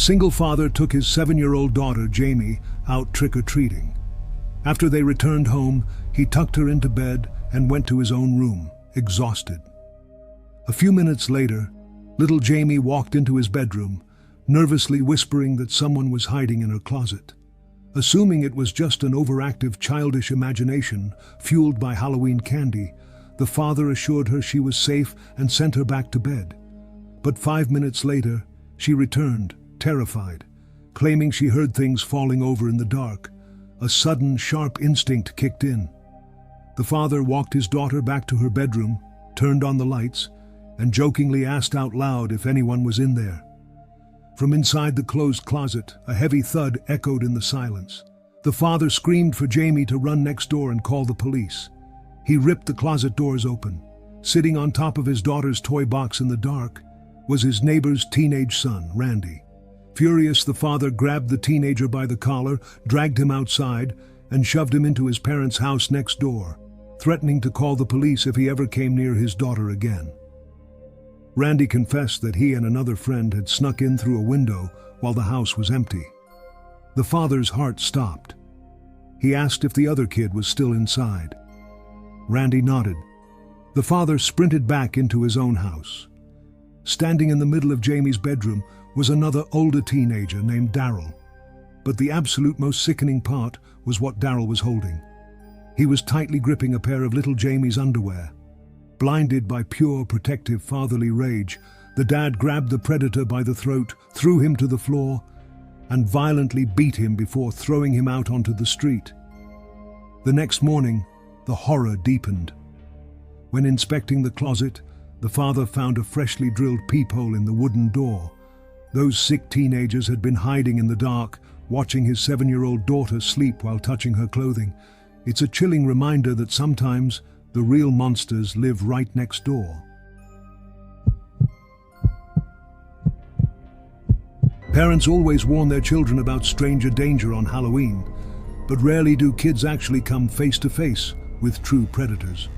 single father took his 7-year-old daughter, Jamie, out trick-or-treating. After they returned home, he tucked her into bed and went to his own room, exhausted. A few minutes later, little Jamie walked into his bedroom, nervously whispering that someone was hiding in her closet. Assuming it was just an overactive childish imagination fueled by Halloween candy, the father assured her she was safe and sent her back to bed. But 5 minutes later, she returned, terrified, claiming she heard things falling over in the dark. A sudden, sharp instinct kicked in. The father walked his daughter back to her bedroom, turned on the lights, and jokingly asked out loud if anyone was in there. From inside the closed closet, a heavy thud echoed in the silence. The father screamed for Jamie to run next door and call the police. He ripped the closet doors open. Sitting on top of his daughter's toy box in the dark was his neighbor's teenage son, Randy. Furious, the father grabbed the teenager by the collar, dragged him outside, and shoved him into his parents' house next door, threatening to call the police if he ever came near his daughter again. Randy confessed that he and another friend had snuck in through a window while the house was empty. The father's heart stopped. He asked if the other kid was still inside. Randy nodded. The father sprinted back into his own house. Standing in the middle of Jamie's bedroom was another older teenager named Daryl. But the absolute most sickening part was what Daryl was holding. He was tightly gripping a pair of little Jamie's underwear. Blinded by pure, protective, fatherly rage, the dad grabbed the predator by the throat, threw him to the floor, and violently beat him before throwing him out onto the street. The next morning, the horror deepened. When inspecting the closet, the father found a freshly drilled peephole in the wooden door. Those sick teenagers had been hiding in the dark, watching his 7-year-old daughter sleep while touching her clothing. It's a chilling reminder that sometimes the real monsters live right next door. Parents always warn their children about stranger danger on Halloween, but rarely do kids actually come face to face with true predators.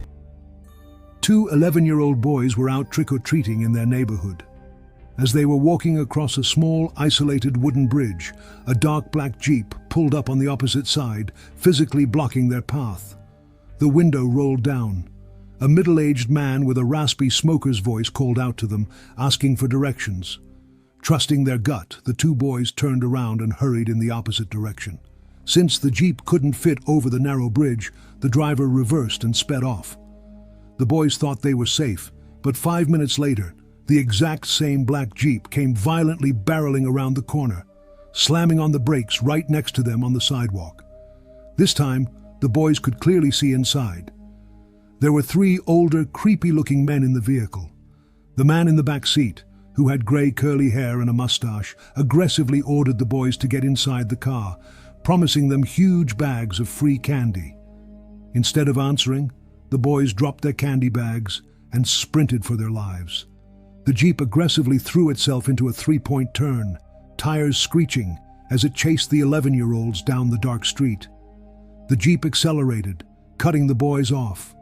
2 11-year-old boys were out trick-or-treating in their neighborhood. As they were walking across a small, isolated wooden bridge, a dark black Jeep pulled up on the opposite side, physically blocking their path. The window rolled down. A middle-aged man with a raspy smoker's voice called out to them, asking for directions. Trusting their gut, the 2 boys turned around and hurried in the opposite direction. Since the Jeep couldn't fit over the narrow bridge, the driver reversed and sped off. The boys thought they were safe, but 5 minutes later, the exact same black Jeep came violently barreling around the corner, slamming on the brakes right next to them on the sidewalk. This time, the boys could clearly see inside. There were 3 older, creepy-looking men in the vehicle. The man in the back seat, who had gray curly hair and a mustache, aggressively ordered the boys to get inside the car, promising them huge bags of free candy. Instead of answering, the boys dropped their candy bags and sprinted for their lives. The Jeep aggressively threw itself into a 3-point turn, tires screeching as it chased the 11-year-olds down the dark street. The Jeep accelerated, cutting the boys off.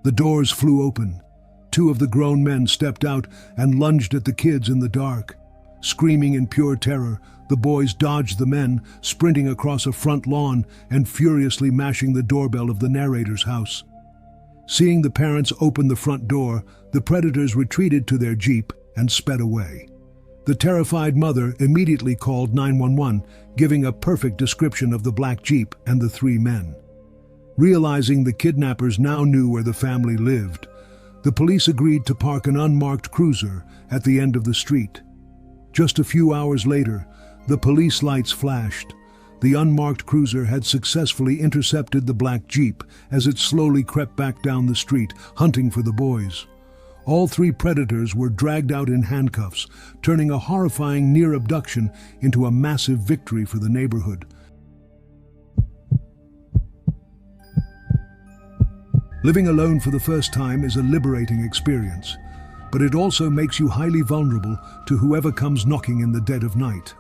The doors flew open. 2 of the grown men stepped out and lunged at the kids in the dark. Screaming in pure terror, the boys dodged the men, sprinting across a front lawn and furiously mashing the doorbell of the narrator's house. Seeing the parents open the front door, the predators retreated to their Jeep and sped away. The terrified mother immediately called 911, giving a perfect description of the black Jeep and the 3 men. Realizing the kidnappers now knew where the family lived, the police agreed to park an unmarked cruiser at the end of the street. Just a few hours later, the police lights flashed. The unmarked cruiser had successfully intercepted the black Jeep as it slowly crept back down the street, hunting for the boys. All 3 predators were dragged out in handcuffs, turning a horrifying near abduction into a massive victory for the neighborhood. Living alone for the first time is a liberating experience, but it also makes you highly vulnerable to whoever comes knocking in the dead of night.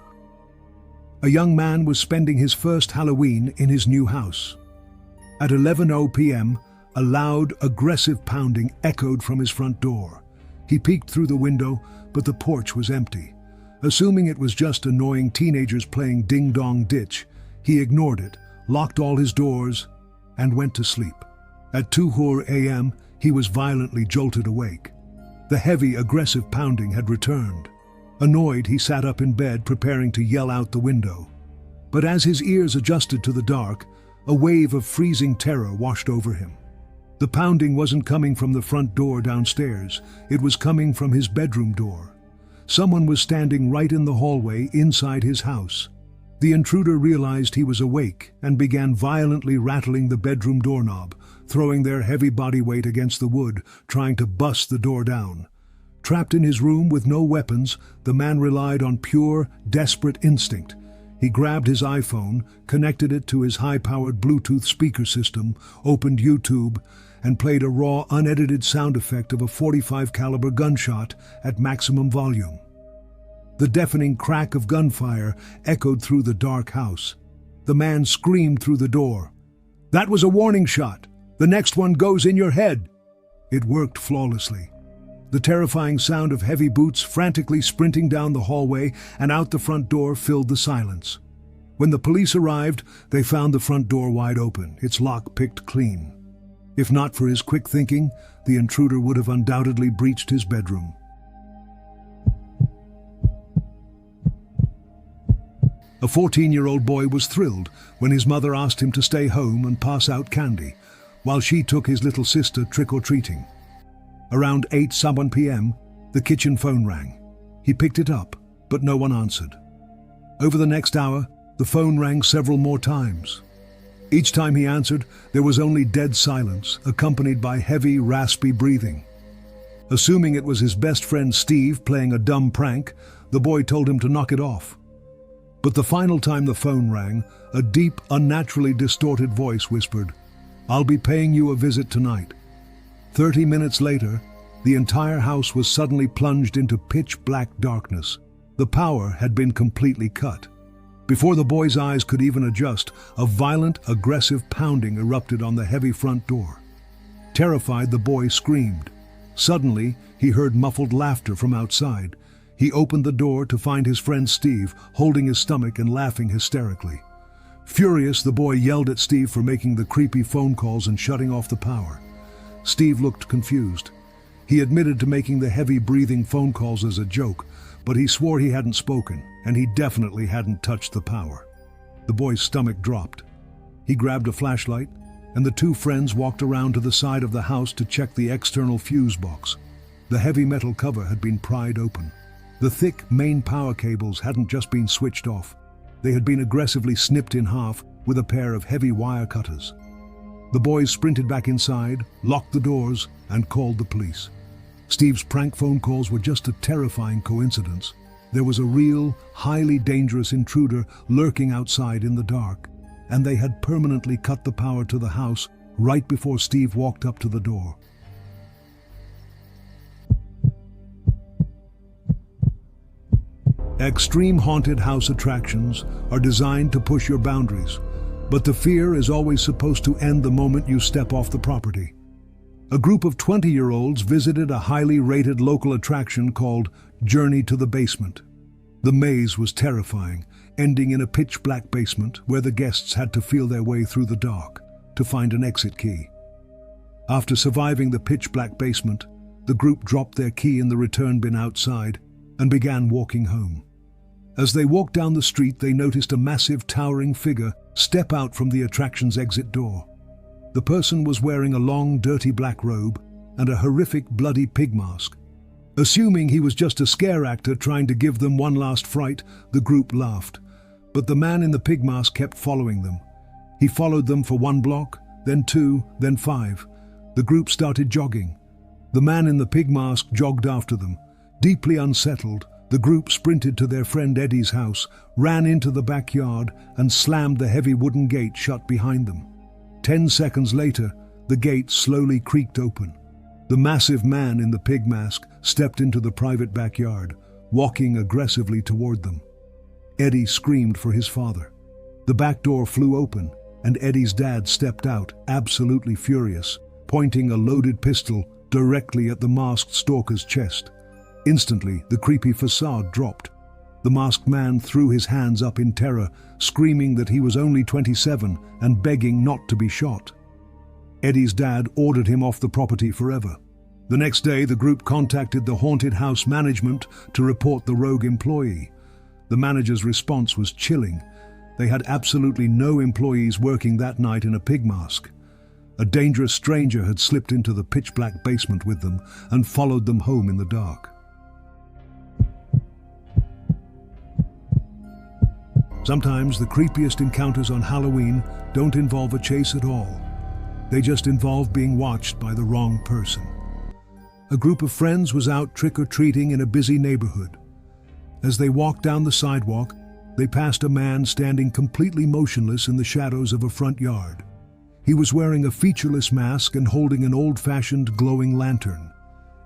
A young man was spending his first Halloween in his new house. At 11:00 p.m., a loud, aggressive pounding echoed from his front door. He peeked through the window, but the porch was empty. Assuming it was just annoying teenagers playing ding-dong ditch, he ignored it, locked all his doors, and went to sleep. At 2 a.m., he was violently jolted awake. The heavy, aggressive pounding had returned. Annoyed, he sat up in bed, preparing to yell out the window. But as his ears adjusted to the dark, a wave of freezing terror washed over him. The pounding wasn't coming from the front door downstairs, it was coming from his bedroom door. Someone was standing right in the hallway inside his house. The intruder realized he was awake and began violently rattling the bedroom doorknob, throwing their heavy body weight against the wood, trying to bust the door down. Trapped in his room with no weapons, the man relied on pure, desperate instinct. He grabbed his iPhone, connected it to his high-powered Bluetooth speaker system, opened YouTube, and played a raw, unedited sound effect of a .45 caliber gunshot at maximum volume. The deafening crack of gunfire echoed through the dark house. The man screamed through the door. "That was a warning shot. The next one goes in your head." It worked flawlessly. The terrifying sound of heavy boots frantically sprinting down the hallway and out the front door filled the silence. When the police arrived, they found the front door wide open, its lock picked clean. If not for his quick thinking, the intruder would have undoubtedly breached his bedroom. A 14-year-old boy was thrilled when his mother asked him to stay home and pass out candy, while she took his little sister trick-or-treating. Around 8:01 p.m., the kitchen phone rang. He picked it up, but no one answered. Over the next hour, the phone rang several more times. Each time he answered, there was only dead silence, accompanied by heavy, raspy breathing. Assuming it was his best friend Steve playing a dumb prank, the boy told him to knock it off. But the final time the phone rang, a deep, unnaturally distorted voice whispered, "I'll be paying you a visit tonight." 30 minutes later, the entire house was suddenly plunged into pitch-black darkness. The power had been completely cut. Before the boy's eyes could even adjust, a violent, aggressive pounding erupted on the heavy front door. Terrified, the boy screamed. Suddenly, he heard muffled laughter from outside. He opened the door to find his friend Steve holding his stomach and laughing hysterically. Furious, the boy yelled at Steve for making the creepy phone calls and shutting off the power. Steve looked confused. He admitted to making the heavy breathing phone calls as a joke, but he swore he hadn't spoken, and he definitely hadn't touched the power. The boy's stomach dropped. He grabbed a flashlight, and the two friends walked around to the side of the house to check the external fuse box. The heavy metal cover had been pried open. The thick main power cables hadn't just been switched off. They had been aggressively snipped in half with a pair of heavy wire cutters. The boys sprinted back inside, locked the doors, and called the police. Steve's prank phone calls were just a terrifying coincidence. There was a real, highly dangerous intruder lurking outside in the dark, and they had permanently cut the power to the house right before Steve walked up to the door. Extreme haunted house attractions are designed to push your boundaries, but the fear is always supposed to end the moment you step off the property. A group of 20-year-olds visited a highly rated local attraction called Journey to the Basement. The maze was terrifying, ending in a pitch-black basement where the guests had to feel their way through the dark to find an exit key. After surviving the pitch-black basement, the group dropped their key in the return bin outside and began walking home. As they walked down the street, they noticed a massive, towering figure step out from the attraction's exit door. The person was wearing a long, dirty black robe and a horrific, bloody pig mask. Assuming he was just a scare actor trying to give them one last fright, the group laughed. But the man in the pig mask kept following them. He followed them for 1 block, then 2, then 5. The group started jogging. The man in the pig mask jogged after them. Deeply unsettled, the group sprinted to their friend Eddie's house, ran into the backyard, and slammed the heavy wooden gate shut behind them. 10 seconds later, the gate slowly creaked open. The massive man in the pig mask stepped into the private backyard, walking aggressively toward them. Eddie screamed for his father. The back door flew open, and Eddie's dad stepped out, absolutely furious, pointing a loaded pistol directly at the masked stalker's chest. Instantly, the creepy facade dropped. The masked man threw his hands up in terror, screaming that he was only 27 and begging not to be shot. Eddie's dad ordered him off the property forever. The next day, the group contacted the haunted house management to report the rogue employee. The manager's response was chilling. They had absolutely no employees working that night in a pig mask. A dangerous stranger had slipped into the pitch-black basement with them and followed them home in the dark. Sometimes the creepiest encounters on Halloween don't involve a chase at all. They just involve being watched by the wrong person. A group of friends was out trick-or-treating in a busy neighborhood. As they walked down the sidewalk, they passed a man standing completely motionless in the shadows of a front yard. He was wearing a featureless mask and holding an old-fashioned glowing lantern.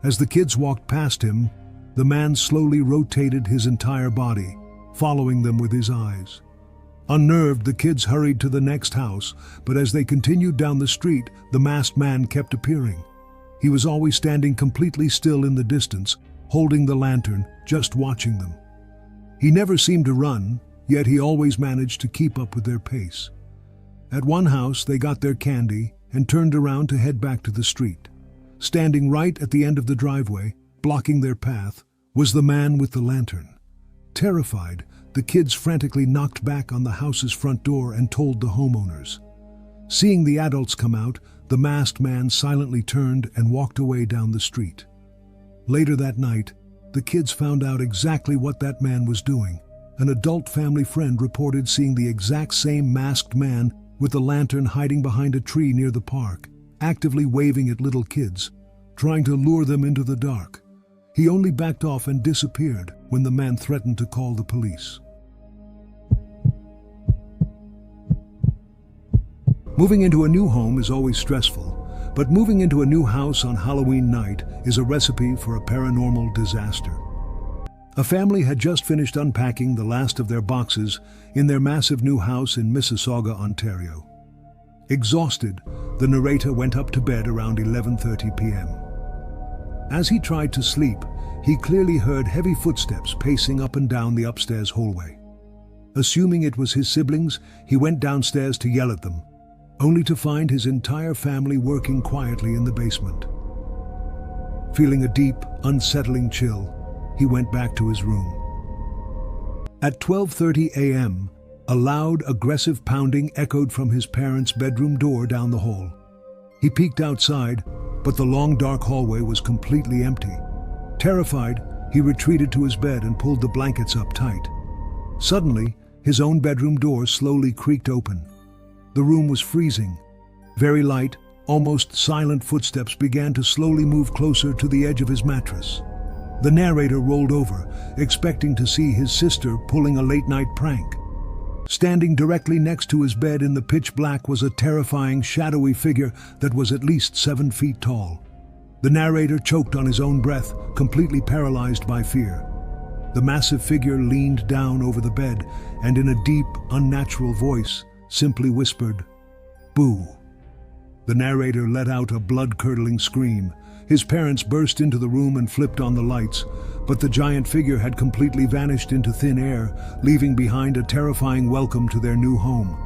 As the kids walked past him, the man slowly rotated his entire body, following them with his eyes. Unnerved, the kids hurried to the next house, but as they continued down the street, the masked man kept appearing. He was always standing completely still in the distance, holding the lantern, just watching them. He never seemed to run, yet he always managed to keep up with their pace. At one house, they got their candy and turned around to head back to the street. Standing right at the end of the driveway, blocking their path, was the man with the lantern. Terrified, the kids frantically knocked back on the house's front door and told the homeowners. Seeing the adults come out, the masked man silently turned and walked away down the street. Later that night, the kids found out exactly what that man was doing. An adult family friend reported seeing the exact same masked man with the lantern hiding behind a tree near the park, actively waving at little kids, trying to lure them into the dark. He only backed off and disappeared when the man threatened to call the police. Moving into a new home is always stressful, but moving into a new house on Halloween night is a recipe for a paranormal disaster. A family had just finished unpacking the last of their boxes in their massive new house in Mississauga, Ontario. Exhausted, the narrator went up to bed around 11:30 p.m. As he tried to sleep, he clearly heard heavy footsteps pacing up and down the upstairs hallway. Assuming it was his siblings, he went downstairs to yell at them, only to find his entire family working quietly in the basement. Feeling a deep, unsettling chill, he went back to his room. At 12:30 a.m., a loud, aggressive pounding echoed from his parents' bedroom door down the hall. He peeked outside, but the long, dark hallway was completely empty. Terrified, he retreated to his bed and pulled the blankets up tight. Suddenly, his own bedroom door slowly creaked open. The room was freezing. Very light, almost silent footsteps began to slowly move closer to the edge of his mattress. The narrator rolled over, expecting to see his sister pulling a late-night prank. Standing directly next to his bed in the pitch black was a terrifying, shadowy figure that was at least 7 feet tall. The narrator choked on his own breath, completely paralyzed by fear. The massive figure leaned down over the bed and in a deep, unnatural voice simply whispered, "Boo." The narrator let out a blood-curdling scream. His parents burst into the room and flipped on the lights, but the giant figure had completely vanished into thin air, leaving behind a terrifying welcome to their new home.